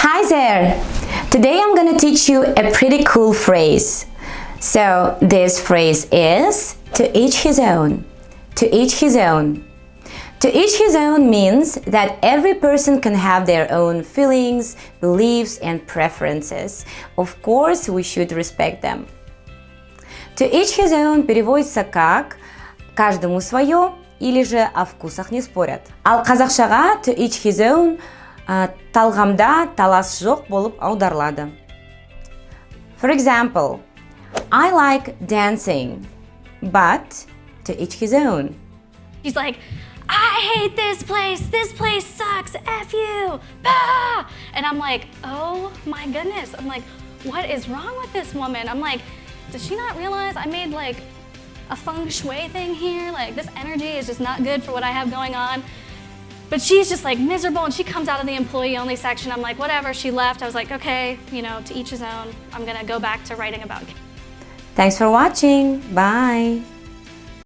Hi there! Today I'm gonna teach you a pretty cool phrase. So this phrase is to each his own. To each his own. To each his own means that every person can have their own feelings, beliefs and preferences. Of course, we should respect them. To each his own переводится как каждому своё или же о вкусах не спорят. Ал қазақшаға to each his own талғамда талас жоқ болып аударылады. For example, I like dancing, but to each his own. She's like, I hate this place sucks, F you, bah! And I'm like, oh my goodness. I'm like, what is wrong with this woman? I'm like, does she not realize I made like a feng shui thing here? Like this energy is just not good for what I have going on. But she's just like miserable and she comes out of the employee only section. I'm like, whatever, she left. I was like, okay, you know, to each his own. I'm gonna go back to writing about. Thanks for watching. Bye.